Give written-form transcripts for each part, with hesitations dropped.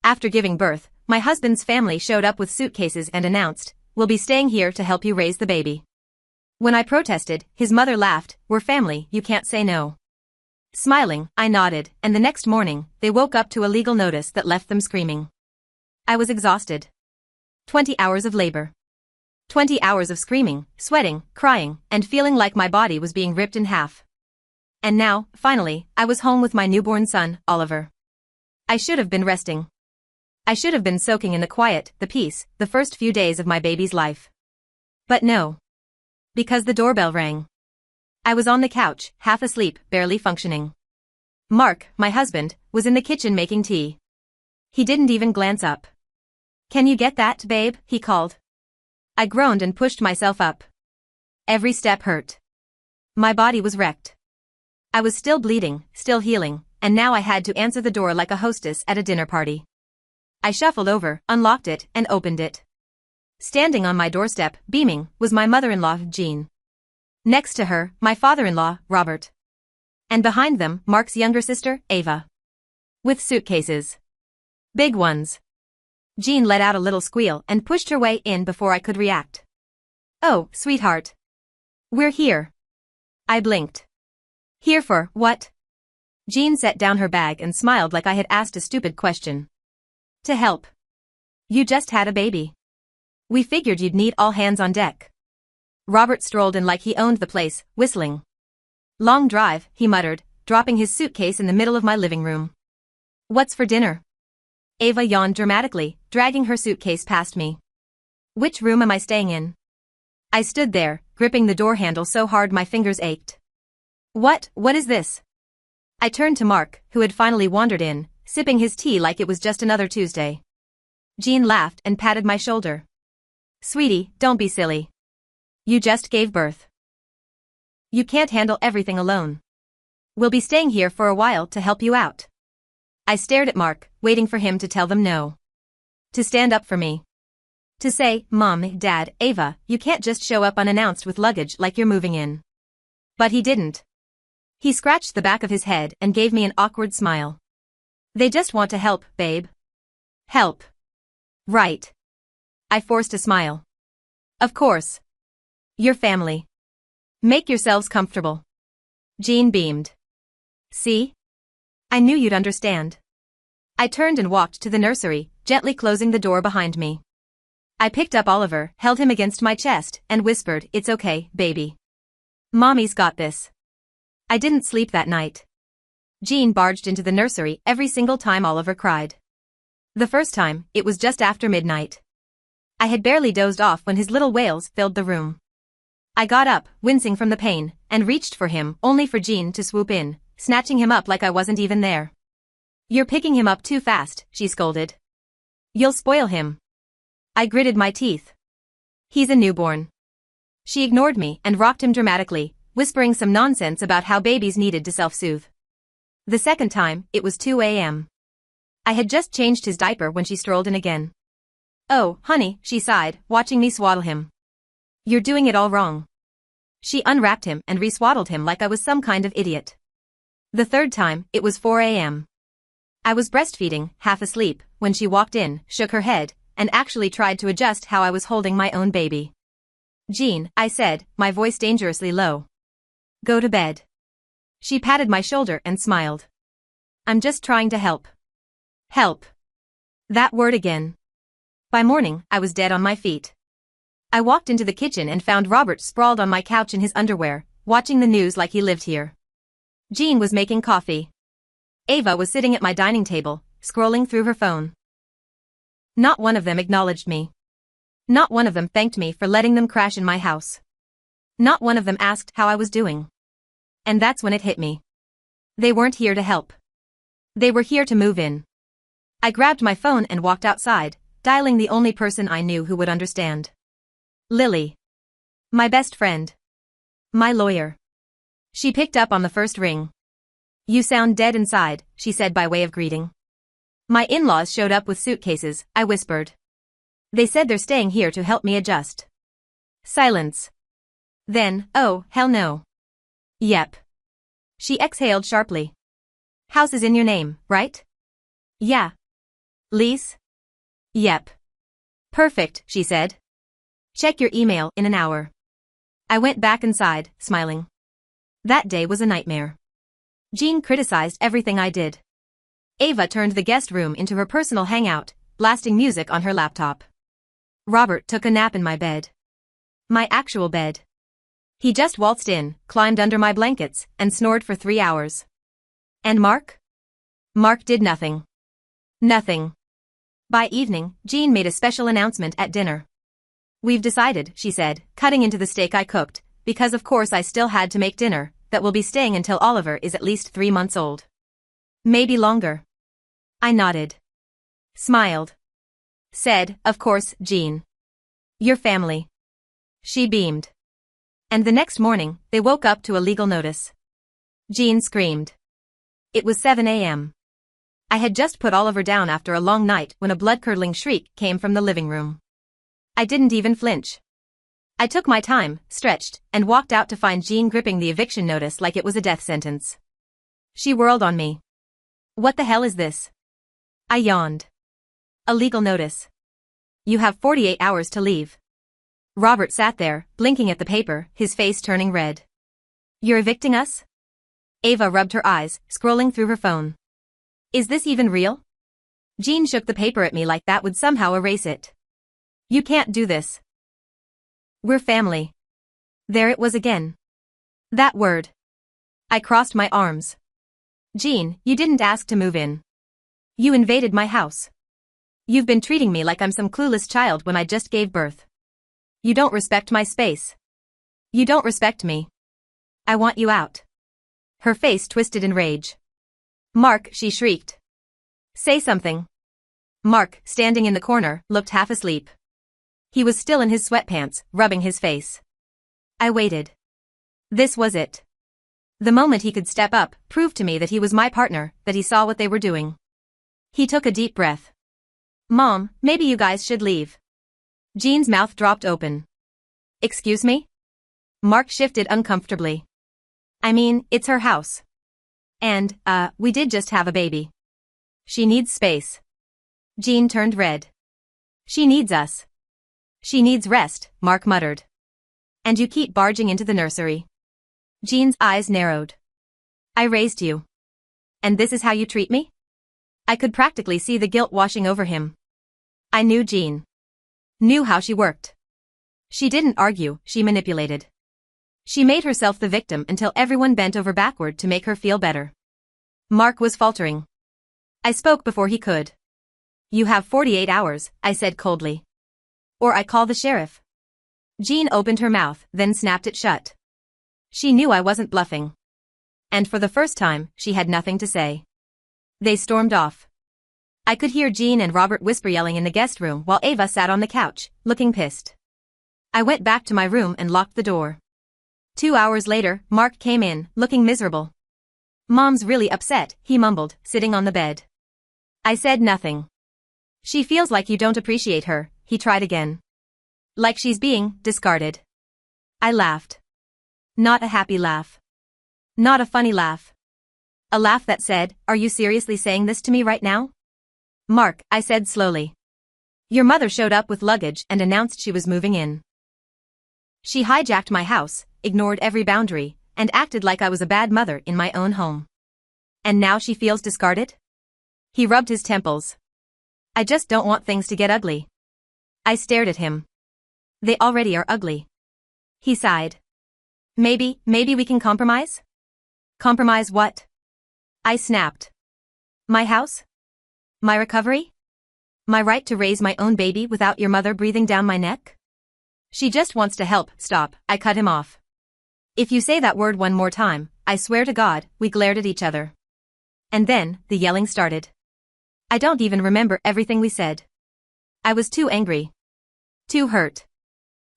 After giving birth, my husband's family showed up with suitcases and announced, "We'll be staying here to help you raise the baby." When I protested, his mother laughed, "We're family, you can't say no." Smiling, I nodded, and the next morning, they woke up to a legal notice that left them screaming. I was exhausted. 20 hours of labor. 20 hours of screaming, sweating, crying, and feeling like my body was being ripped in half. And now, finally, I was home with my newborn son, Oliver. I should have been resting. I should have been soaking in the quiet, the peace, the first few days of my baby's life. But no. Because the doorbell rang. I was on the couch, half asleep, barely functioning. Mark, my husband, was in the kitchen making tea. He didn't even glance up. "Can you get that, babe?" he called. I groaned and pushed myself up. Every step hurt. My body was wrecked. I was still bleeding, still healing, and now I had to answer the door like a hostess at a dinner party. I shuffled over, unlocked it, and opened it. Standing on my doorstep, beaming, was my mother-in-law, Jean. Next to her, my father-in-law, Robert. And behind them, Mark's younger sister, Ava. With suitcases. Big ones. Jean let out a little squeal and pushed her way in before I could react. "Oh, sweetheart. We're here." I blinked. "Here for what?" Jean set down her bag and smiled like I had asked a stupid question. "To help. You just had a baby. We figured you'd need all hands on deck." Robert strolled in like he owned the place, whistling. "Long drive," he muttered, dropping his suitcase in the middle of my living room. "What's for dinner?" Ava yawned dramatically, dragging her suitcase past me. "Which room am I staying in?" I stood there, gripping the door handle so hard my fingers ached. What is this?" I turned to Mark, who had finally wandered in, sipping his tea like it was just another Tuesday. Jean laughed and patted my shoulder. "Sweetie, don't be silly. You just gave birth. You can't handle everything alone. We'll be staying here for a while to help you out." I stared at Mark, waiting for him to tell them no. To stand up for me. To say, "Mom, Dad, Ava, you can't just show up unannounced with luggage like you're moving in." But he didn't. He scratched the back of his head and gave me an awkward smile. "They just want to help, babe." "Help. Right." I forced a smile. "Of course. Your family. Make yourselves comfortable." Jean beamed. "See? I knew you'd understand." I turned and walked to the nursery, gently closing the door behind me. I picked up Oliver, held him against my chest, and whispered, "It's okay, baby. Mommy's got this." I didn't sleep that night. Jean barged into the nursery every single time Oliver cried. The first time, it was just after midnight. I had barely dozed off when his little wails filled the room. I got up, wincing from the pain, and reached for him, only for Jean to swoop in, snatching him up like I wasn't even there. "You're picking him up too fast," she scolded. "You'll spoil him." I gritted my teeth. "He's a newborn." She ignored me and rocked him dramatically, whispering some nonsense about how babies needed to self-soothe. The second time, it was 2 a.m. I had just changed his diaper when she strolled in again. "Oh, honey," she sighed, watching me swaddle him. "You're doing it all wrong." She unwrapped him and reswaddled him like I was some kind of idiot. The third time, it was 4 a.m. I was breastfeeding, half asleep, when she walked in, shook her head, and actually tried to adjust how I was holding my own baby. "Jean," I said, my voice dangerously low. "Go to bed." She patted my shoulder and smiled. "I'm just trying to help." Help. That word again. By morning, I was dead on my feet. I walked into the kitchen and found Robert sprawled on my couch in his underwear, watching the news like he lived here. Jean was making coffee. Ava was sitting at my dining table, scrolling through her phone. Not one of them acknowledged me. Not one of them thanked me for letting them crash in my house. Not one of them asked how I was doing. And that's when it hit me. They weren't here to help. They were here to move in. I grabbed my phone and walked outside, dialing the only person I knew who would understand. Lily. My best friend. My lawyer. She picked up on the first ring. "You sound dead inside," she said by way of greeting. "My in-laws showed up with suitcases," I whispered. "They said they're staying here to help me adjust." Silence. Then, "Oh, hell no." "Yep." She exhaled sharply. "House is in your name, right?" "Yeah." Lease? Yep. Perfect, she said. Check your email in an hour. I went back inside, smiling. That day was a nightmare. Jean criticized everything I did. Ava turned the guest room into her personal hangout, blasting music on her laptop. Robert took a nap in my bed. My actual bed. He just waltzed in, climbed under my blankets, and snored for 3 hours. And Mark? Mark did nothing. Nothing. By evening, Jean made a special announcement at dinner. We've decided, she said, cutting into the steak I cooked, because of course I still had to make dinner, that we'll be staying until Oliver is at least 3 months old. Maybe longer. I nodded. Smiled. Said, of course, Jean. Your family. She beamed. And the next morning, they woke up to a legal notice. Jean screamed. It was 7 a.m. I had just put Oliver down after a long night when a blood-curdling shriek came from the living room. I didn't even flinch. I took my time, stretched, and walked out to find Jean gripping the eviction notice like it was a death sentence. She whirled on me. What the hell is this? I yawned. A legal notice. You have 48 hours to leave. Robert sat there, blinking at the paper, his face turning red. You're evicting us? Ava rubbed her eyes, scrolling through her phone. Is this even real? Jean shook the paper at me like that would somehow erase it. You can't do this. We're family. There it was again. That word. I crossed my arms. Jean, you didn't ask to move in. You invaded my house. You've been treating me like I'm some clueless child when I just gave birth. You don't respect my space. You don't respect me. I want you out. Her face twisted in rage. Mark, she shrieked. Say something. Mark, standing in the corner, looked half asleep. He was still in his sweatpants, rubbing his face. I waited. This was it. The moment he could step up, proved to me that he was my partner, that he saw what they were doing. He took a deep breath. Mom, maybe you guys should leave. Jean's mouth dropped open. Excuse me? Mark shifted uncomfortably. I mean, it's her house. And, we did just have a baby. She needs space. Jean turned red. She needs us. She needs rest, Mark muttered. And you keep barging into the nursery. Jean's eyes narrowed. I raised you. And this is how you treat me? I could practically see the guilt washing over him. I knew Jean. Knew how she worked. She didn't argue, she manipulated. She made herself the victim until everyone bent over backward to make her feel better. Mark was faltering. I spoke before he could. You have 48 hours, I said coldly. Or I call the sheriff. Jean opened her mouth, then snapped it shut. She knew I wasn't bluffing. And for the first time, she had nothing to say. They stormed off. I could hear Jean and Robert whisper yelling in the guest room while Ava sat on the couch, looking pissed. I went back to my room and locked the door. 2 hours later, Mark came in, looking miserable. Mom's really upset, he mumbled, sitting on the bed. I said nothing. She feels like you don't appreciate her, he tried again. Like she's being discarded. I laughed. Not a happy laugh. Not a funny laugh. A laugh that said, are you seriously saying this to me right now? Mark, I said slowly. Your mother showed up with luggage and announced she was moving in. She hijacked my house, ignored every boundary, and acted like I was a bad mother in my own home. And now she feels discarded? He rubbed his temples. I just don't want things to get ugly. I stared at him. They already are ugly. He sighed. Maybe we can compromise? Compromise what? I snapped. My house? My recovery? My right to raise my own baby without your mother breathing down my neck? She just wants to help. Stop, I cut him off. If you say that word one more time, I swear to God, we glared at each other. And then, the yelling started. I don't even remember everything we said. I was too angry. Too hurt.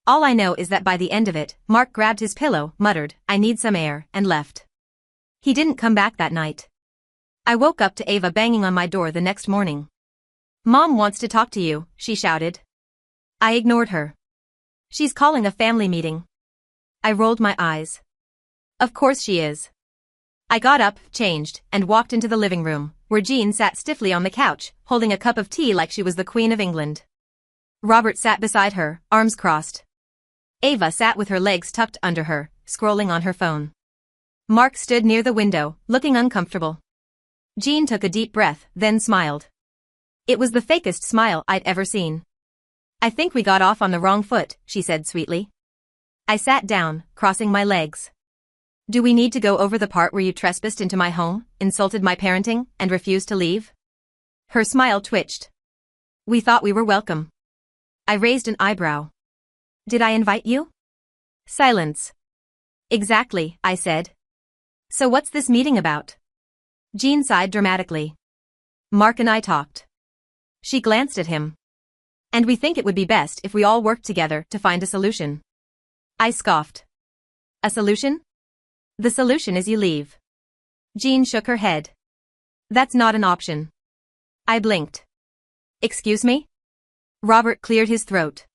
All I know is that by the end of it, Mark grabbed his pillow, muttered, I need some air, and left. He didn't come back that night. I woke up to Ava banging on my door the next morning. Mom wants to talk to you, she shouted. I ignored her. She's calling a family meeting. I rolled my eyes. Of course she is. I got up, changed, and walked into the living room, where Jean sat stiffly on the couch, holding a cup of tea like she was the Queen of England. Robert sat beside her, arms crossed. Ava sat with her legs tucked under her, scrolling on her phone. Mark stood near the window, looking uncomfortable. Jean took a deep breath, then smiled. It was the fakest smile I'd ever seen. I think we got off on the wrong foot, she said sweetly. I sat down, crossing my legs. Do we need to go over the part where you trespassed into my home, insulted my parenting, and refused to leave? Her smile twitched. We thought we were welcome. I raised an eyebrow. Did I invite you? Silence. Exactly, I said. So what's this meeting about? Jean sighed dramatically. Mark and I talked. She glanced at him. And we think it would be best if we all worked together to find a solution. I scoffed. A solution? The solution is you leave. Jean shook her head. That's not an option. I blinked. Excuse me? Robert cleared his throat.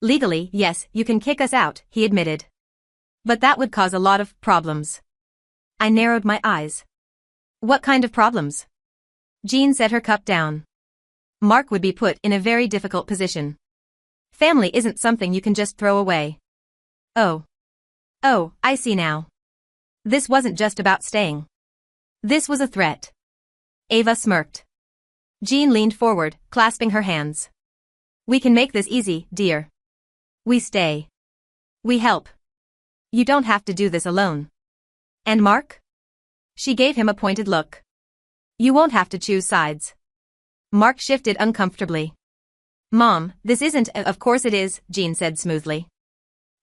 Legally, yes, you can kick us out, he admitted. But that would cause a lot of problems. I narrowed my eyes. What kind of problems? Jean set her cup down. Mark would be put in a very difficult position. Family isn't something you can just throw away. Oh. Oh, I see now. This wasn't just about staying. This was a threat. Ava smirked. Jean leaned forward, clasping her hands. We can make this easy, dear. We stay. We help. You don't have to do this alone. And Mark? She gave him a pointed look. You won't have to choose sides. Mark shifted uncomfortably. Mom, this isn't of course it is, Jean said smoothly.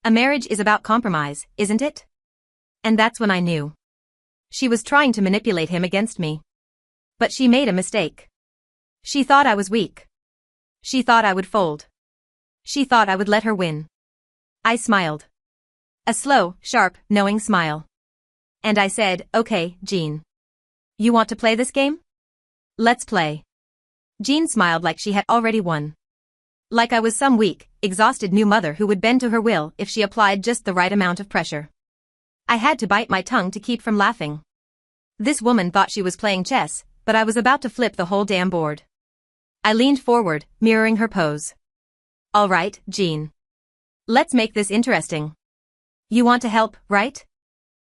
A marriage is about compromise, isn't it? And that's when I knew. She was trying to manipulate him against me. But she made a mistake. She thought I was weak. She thought I would fold. She thought I would let her win. I smiled. A slow, sharp, knowing smile. And I said, okay, Jean. You want to play this game? Let's play. Jean smiled like she had already won. Like I was some weak, exhausted new mother who would bend to her will if she applied just the right amount of pressure. I had to bite my tongue to keep from laughing. This woman thought she was playing chess, but I was about to flip the whole damn board. I leaned forward, mirroring her pose. All right, Jean. Let's make this interesting. You want to help, right?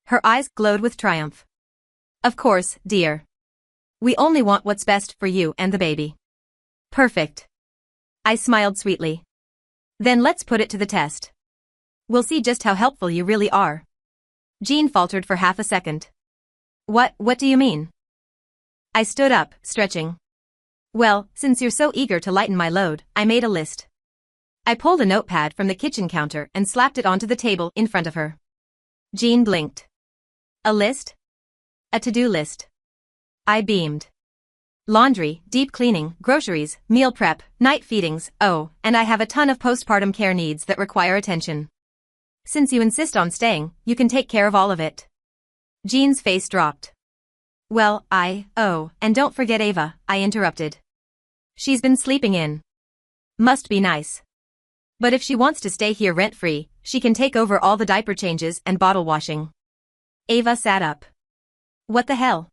Her eyes glowed with triumph. Of course, dear. We only want what's best for you and the baby. Perfect. I smiled sweetly. Then let's put it to the test. We'll see just how helpful you really are. Jean faltered for half a second. What do you mean? I stood up, stretching. Well, since you're so eager to lighten my load, I made a list. I pulled a notepad from the kitchen counter and slapped it onto the table in front of her. Jean blinked. A list? A to-do list. I beamed. Laundry, deep cleaning, groceries, meal prep, night feedings, oh, and I have a ton of postpartum care needs that require attention. Since you insist on staying, you can take care of all of it. Jean's face dropped. Well, and don't forget Ava, I interrupted. She's been sleeping in. Must be nice. But if she wants to stay here rent-free, she can take over all the diaper changes and bottle washing. Ava sat up. What the hell?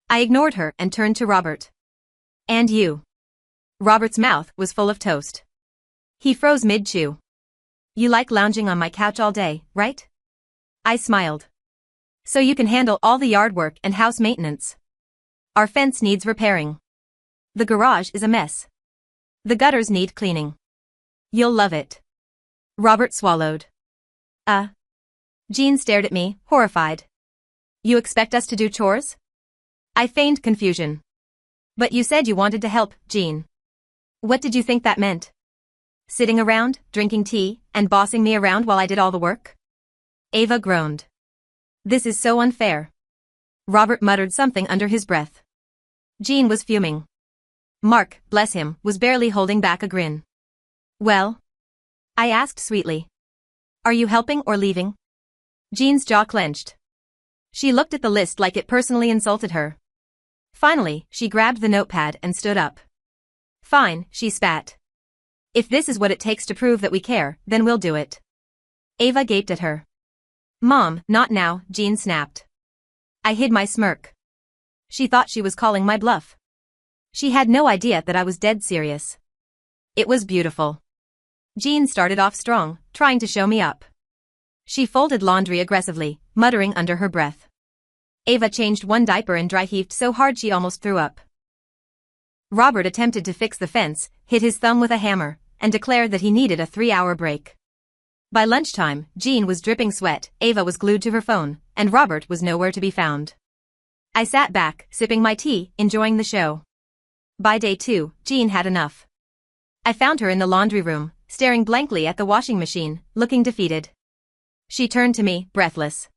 I ignored her and turned to Robert. And you. Robert's mouth was full of toast. He froze mid-chew. You like lounging on my couch all day, right? I smiled. So you can handle all the yard work and house maintenance. Our fence needs repairing. The garage is a mess. The gutters need cleaning. You'll love it. Robert swallowed. Jean stared at me, horrified. You expect us to do chores? I feigned confusion. But you said you wanted to help, Jean. What did you think that meant? Sitting around, drinking tea, and bossing me around while I did all the work? Ava groaned. This is so unfair. Robert muttered something under his breath. Jean was fuming. Mark, bless him, was barely holding back a grin. Well? I asked sweetly. Are you helping or leaving? Jean's jaw clenched. She looked at the list like it personally insulted her. Finally, she grabbed the notepad and stood up. Fine, she spat. If this is what it takes to prove that we care, then we'll do it. Ava gaped at her. Mom, not now, Jean snapped. I hid my smirk. She thought she was calling my bluff. She had no idea that I was dead serious. It was beautiful. Jean started off strong, trying to show me up. She folded laundry aggressively, muttering under her breath. Ava changed one diaper and dry heaved so hard she almost threw up. Robert attempted to fix the fence, hit his thumb with a hammer, and declared that he needed a 3-hour break. By lunchtime, Jean was dripping sweat, Ava was glued to her phone, and Robert was nowhere to be found. I sat back, sipping my tea, enjoying the show. By day 2, Jean had enough. I found her in the laundry room, staring blankly at the washing machine, looking defeated. She turned to me, breathless.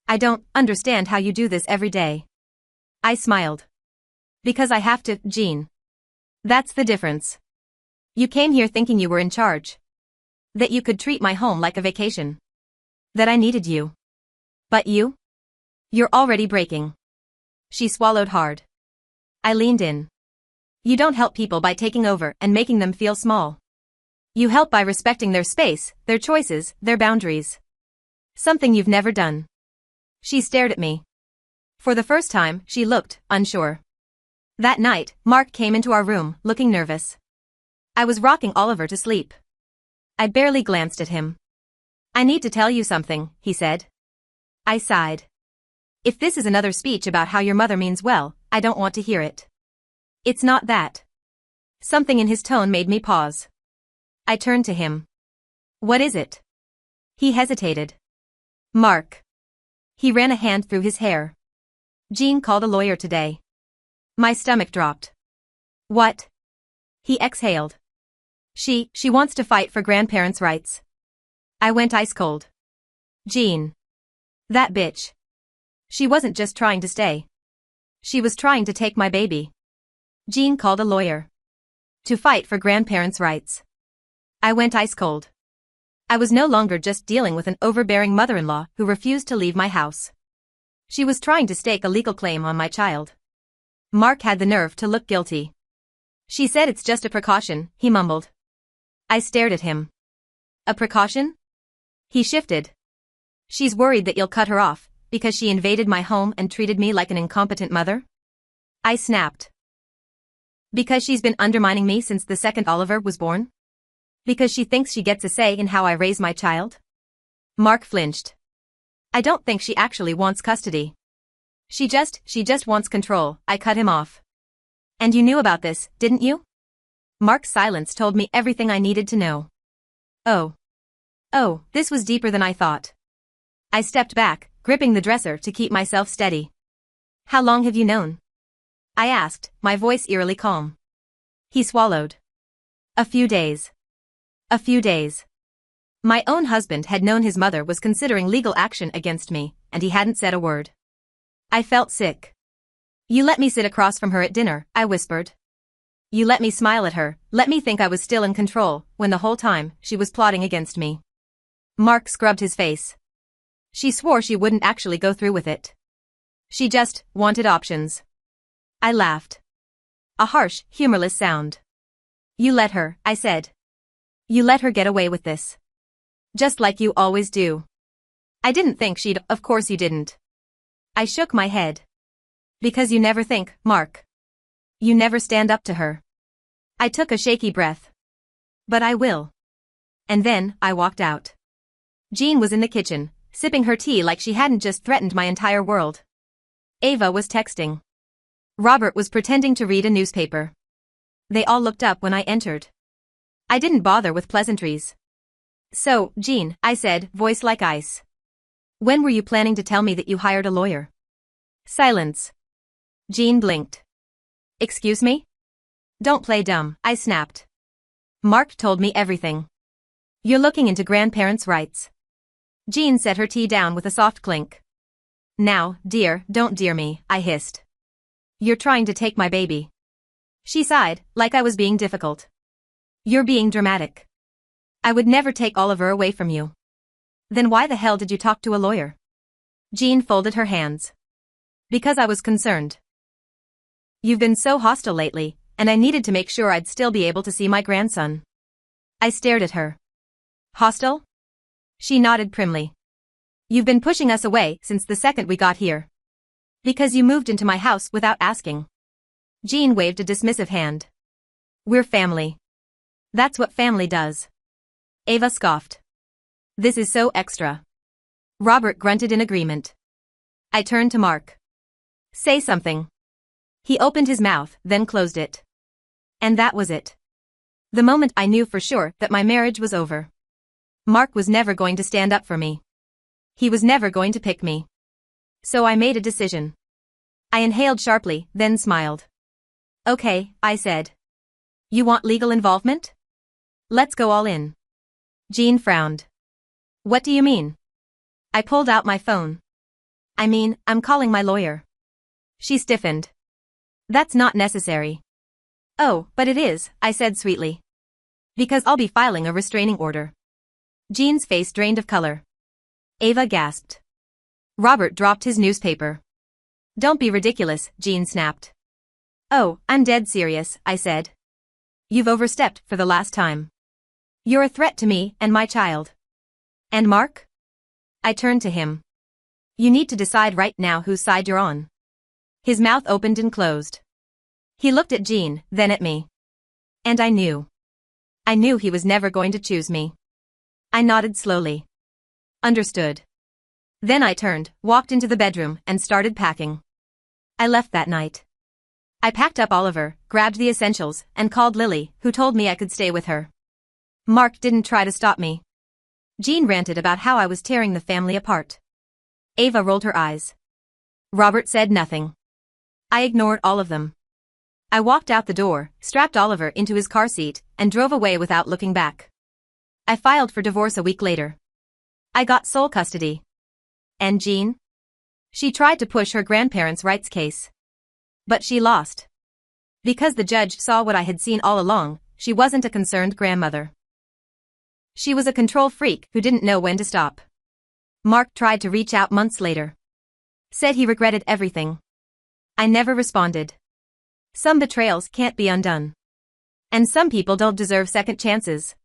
"I don't understand how you do this every day." I smiled. "Because I have to, Jean. That's the difference. You came here thinking you were in charge. That you could treat my home like a vacation. That I needed you. But you? You're already breaking." She swallowed hard. I leaned in. "You don't help people by taking over and making them feel small. You help by respecting their space, their choices, their boundaries. Something you've never done." She stared at me. For the first time, she looked unsure. That night, Mark came into our room, looking nervous. I was rocking Oliver to sleep. I barely glanced at him. "I need to tell you something," he said. I sighed. "If this is another speech about how your mother means well, I don't want to hear it." "It's not that." Something in his tone made me pause. I turned to him. "What is it?" He hesitated. "Mark." He ran a hand through his hair. "Jean called a lawyer today." My stomach dropped. "What?" He exhaled. She wants to fight for grandparents' rights." I went ice cold. "Jean. That bitch. She wasn't just trying to stay. She was trying to take my baby." Jean called a lawyer. To fight for grandparents' rights. I went ice cold. I was no longer just dealing with an overbearing mother-in-law who refused to leave my house. She was trying to stake a legal claim on my child. Mark had the nerve to look guilty. "She said it's just a precaution," he mumbled. I stared at him. "A precaution?" He shifted. "She's worried that you'll cut her off, because she invaded my home and treated me like an incompetent mother?" I snapped. "Because she's been undermining me since the second Oliver was born? Because she thinks she gets a say in how I raise my child?" Mark flinched. "I don't think she actually wants custody. She just wants control." I cut him off. "And you knew about this, didn't you?" Mark's silence told me everything I needed to know. Oh, this was deeper than I thought. I stepped back, gripping the dresser to keep myself steady. "How long have you known?" I asked, my voice eerily calm. He swallowed. "A few days. A few days." My own husband had known his mother was considering legal action against me, and he hadn't said a word. I felt sick. "You let me sit across from her at dinner," I whispered. "You let me smile at her, let me think I was still in control, when the whole time, she was plotting against me." Mark scrubbed his face. "She swore she wouldn't actually go through with it. She just wanted options." I laughed. A harsh, humorless sound. "You let her," I said. "You let her get away with this. Just like you always do." "I didn't think she'd." "Of course you didn't." I shook my head. "Because you never think, Mark. You never stand up to her." I took a shaky breath. "But I will." And then, I walked out. Jean was in the kitchen, sipping her tea like she hadn't just threatened my entire world. Ava was texting. Robert was pretending to read a newspaper. They all looked up when I entered. I didn't bother with pleasantries. "So, Jean," I said, voice like ice. "When were you planning to tell me that you hired a lawyer?" Silence. Jean blinked. "Excuse me?" "Don't play dumb," I snapped. "Mark told me everything. You're looking into grandparents' rights." Jean set her tea down with a soft clink. "Now, dear, don't dear me," I hissed. "You're trying to take my baby." She sighed, like I was being difficult. "You're being dramatic. I would never take Oliver away from you." "Then why the hell did you talk to a lawyer?" Jean folded her hands. "Because I was concerned. You've been so hostile lately, and I needed to make sure I'd still be able to see my grandson." I stared at her. "Hostile?" She nodded primly. "You've been pushing us away since the second we got here. Because you moved into my house without asking. Jean waved a dismissive hand. We're family. That's what family does. Ava scoffed. This is so extra. Robert grunted in agreement. I turned to Mark. Say something. He opened his mouth, then closed it. And that was it. The moment I knew for sure that my marriage was over. Mark was never going to stand up for me. He was never going to pick me. So I made a decision. I inhaled sharply, then smiled. Okay, I said. You want legal involvement? Let's go all in. Jean frowned. What do you mean? I pulled out my phone. I mean, I'm calling my lawyer. She stiffened. That's not necessary. Oh, but it is, I said sweetly. Because I'll be filing a restraining order. Jean's face drained of color. Ava gasped. Robert dropped his newspaper. Don't be ridiculous, Jean snapped. Oh, I'm dead serious, I said. You've overstepped for the last time. You're a threat to me and my child. And Mark? I turned to him. You need to decide right now whose side you're on. His mouth opened and closed. He looked at Jean, then at me. And I knew. I knew he was never going to choose me. I nodded slowly. Understood. Then I turned, walked into the bedroom, and started packing. I left that night. I packed up Oliver, grabbed the essentials, and called Lily, who told me I could stay with her. Mark didn't try to stop me. Jean ranted about how I was tearing the family apart. Ava rolled her eyes. Robert said nothing. I ignored all of them. I walked out the door, strapped Oliver into his car seat, and drove away without looking back. I filed for divorce a week later. I got sole custody. And Jean? She tried to push her grandparents' rights case. But she lost. Because the judge saw what I had seen all along, she wasn't a concerned grandmother. She was a control freak who didn't know when to stop. Mark tried to reach out months later. Said he regretted everything. I never responded. Some betrayals can't be undone. And some people don't deserve second chances.